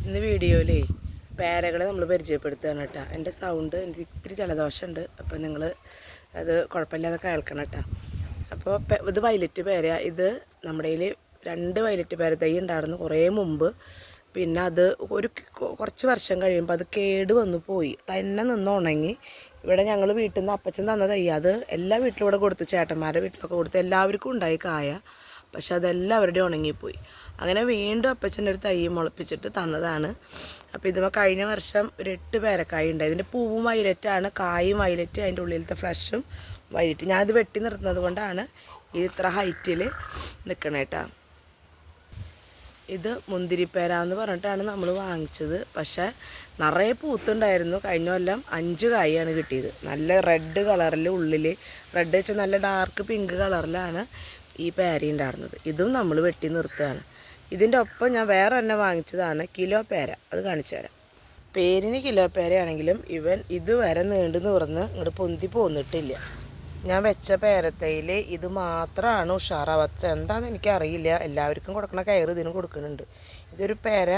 ഇന്ന് വീഡിയോയിലേ പേരകളെ നമ്മൾ പരിചയപ്പെടുത്തുകയാണ് കേട്ടോ. എൻ്റെ സൗണ്ട് എനിക്ക് ഇത്തിരി ജലദോഷമുണ്ട്, അപ്പോൾ നിങ്ങൾ അത് കുഴപ്പമില്ലാതെ കേൾക്കണം കേട്ടോ. അപ്പോൾ ഇത് വയലറ്റ് പേര. ഇത് നമ്മുടെ കയ്യിൽ 2 വയലറ്റ് പേര തൈ ഉണ്ടായിരുന്നു കുറേ മുമ്പ്. പിന്നെ അത് കുറച്ച് വർഷം കഴിയുമ്പോൾ അത് കേട് വന്നു പോയി, തന്നെ നിന്ന് ഉണങ്ങി. ഇവിടെ ഞങ്ങൾ വീട്ടിൽ നിന്ന് അപ്പച്ചൻ തന്ന തൈ, അത് എല്ലാ വീട്ടിലും ഇവിടെ കൊടുത്തു, ചേട്ടന്മാരുടെ വീട്ടിലൊക്കെ കൊടുത്തു, എല്ലാവർക്കും ഉണ്ടായി കായ. പക്ഷെ അതെല്ലാവരുടെയും ഉണങ്ങിപ്പോയി. അങ്ങനെ വീണ്ടും അപ്പച്ചൻ്റെ ഒരു തൈ മുളപ്പിച്ചിട്ട് തന്നതാണ്. അപ്പോൾ ഇതിന് കഴിഞ്ഞ വർഷം ഒരു 8 പേരക്കായ ഉണ്ടായി. ഇതിൻ്റെ പൂവും വയലറ്റാണ്, കായും വയലറ്റ്, അതിൻ്റെ ഉള്ളിലത്തെ ഫ്ലഷും വയലറ്റ്. ഞാനിത് വെട്ടി നിർത്തുന്നത് കൊണ്ടാണ് ഇത് ഇത്ര ഹൈറ്റിൽ നിൽക്കണേ കേട്ടോ. ഇത് മുന്തിരിപ്പേര എന്ന് പറഞ്ഞിട്ടാണ് നമ്മൾ വാങ്ങിച്ചത്. പക്ഷേ നിറയെ പൂത്തുണ്ടായിരുന്നു. കഴിഞ്ഞ കൊല്ലം 5 കായാണ് കിട്ടിയത്. നല്ല റെഡ് കളറിൽ, ഉള്ളിൽ റെഡ് വെച്ചാൽ നല്ല ഡാർക്ക് പിങ്ക് കളറിലാണ് ഈ പേര ഉണ്ടായിരുന്നത്. ഇതും നമ്മൾ വെട്ടി നിർത്തുകയാണ്. ഇതിൻ്റെ ഒപ്പം ഞാൻ വേറെ തന്നെ വാങ്ങിച്ചതാണ് കിലോ പേര, അത് കാണിച്ചു തരാം. പേരിന് കിലോ പേരയാണെങ്കിലും ഇവൻ ഇതുവരെ നീണ്ടു നിവർന്ന് ഇങ്ങോട്ട് പൊന്തി പോന്നിട്ടില്ല. ഞാൻ വെച്ച പേരത്തയിൽ ഇത് മാത്രമാണ് ഉഷാറാവാത്തത്. എന്താണെന്ന് എനിക്കറിയില്ല. എല്ലാവർക്കും കൊടുക്കണ കയറ് ഇതിനും കൊടുക്കുന്നുണ്ട്. ഇതൊരു പേര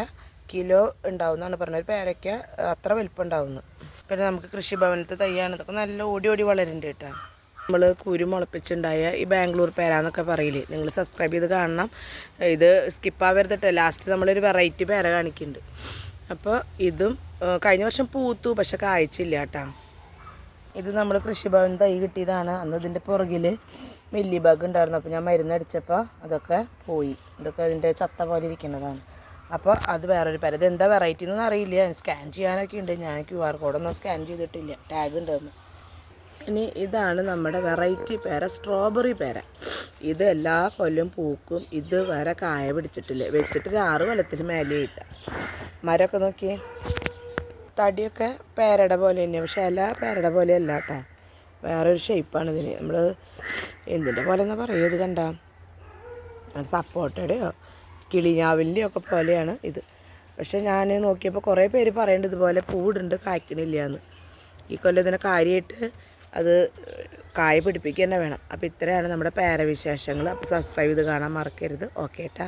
കിലോ ഉണ്ടാവും എന്നാണ് പറഞ്ഞത്. ഒരു പേരയ്ക്ക് അത്ര വലിപ്പം ഉണ്ടാവുന്നു. പിന്നെ നമുക്ക് കൃഷിഭവനത്തെ തൈയാണ്. ഇതൊക്കെ നല്ല ഓടി ഓടി വളരുന്നുണ്ട് കേട്ടോ. നമ്മൾ കുരു മുളപ്പിച്ചുണ്ടായ ഈ ബാംഗ്ലൂർ പേര എന്നൊക്കെ പറയില്ലേ, നിങ്ങൾ സബ്സ്ക്രൈബ് ചെയ്ത് കാണണം. ഇത് സ്കിപ്പാവരുതട്ടെ, ലാസ്റ്റ് നമ്മളൊരു വെറൈറ്റി പേര കാണിക്കുന്നുണ്ട്. അപ്പോൾ ഇതും കഴിഞ്ഞ വർഷം പൂത്തു, പക്ഷെ കായ്ച്ചില്ല കേട്ടോ. ഇത് നമ്മൾ കൃഷിഭവൻ തൈ കിട്ടിയതാണ്. അന്ന് ഇതിൻ്റെ പുറകിൽ മില്ലി ബഗ് ഉണ്ടായിരുന്നു. അപ്പോൾ ഞാൻ മരുന്നടിച്ചപ്പോൾ അതൊക്കെ പോയി. ഇതൊക്കെ അതിൻ്റെ ചത്ത പോലെ ഇരിക്കുന്നതാണ്. അപ്പോൾ അത് വേറൊരു പേര. ഇത് എന്താ വെറൈറ്റി എന്നൊന്നും അറിയില്ല. സ്കാൻ ചെയ്യാനൊക്കെ ഉണ്ട്. ഞാൻ QR കോഡൊന്നും സ്കാൻ ചെയ്തിട്ടില്ല, ടാഗ് ഉണ്ടെന്ന്. ഇനി ഇതാണ് നമ്മുടെ വെറൈറ്റി പേര, സ്ട്രോബെറി പേര. ഇത് എല്ലാ കൊല്ലം പൂക്കും. ഇത് വരെ കായ പിടിച്ചിട്ടില്ല. വെച്ചിട്ട് 6 കൊല്ലത്തിന് മേലെ ഇട്ട മരമൊക്കെ നോക്കിയേ. തടിയൊക്കെ പേരയുടെ പോലെ തന്നെയാണ്, പക്ഷേ എല്ലാ പേരയുടെ പോലെ അല്ല കേട്ടോ. വേറൊരു ഷേപ്പാണ് ഇതിന്. നമ്മൾ എന്തിൻ്റെ പോലെ എന്നാ പറയുക, ഇത് കണ്ട സപ്പോട്ടയുടെയോ കിളിഞ്ഞാവിൻ്റെയോ ഒക്കെ പോലെയാണ് ഇത്. പക്ഷേ ഞാൻ നോക്കിയപ്പോൾ കുറേ പേര് പറയുന്നുണ്ട് ഇതുപോലെ പൂവിടുണ്ട്, കായ്ക്കണില്ല എന്ന്. ഈ കൊല്ലം ഇതിനെ കാര്യമായിട്ട് അത് കായ പിടിപ്പിക്കുക തന്നെ വേണം. അപ്പോൾ ഇത്രയാണ് നമ്മുടെ പേര വിശേഷങ്ങൾ. അപ്പോൾ സബ്സ്ക്രൈബ് ചെയ്ത് കാണാൻ മറക്കരുത്. ഓക്കെ കേട്ടോ.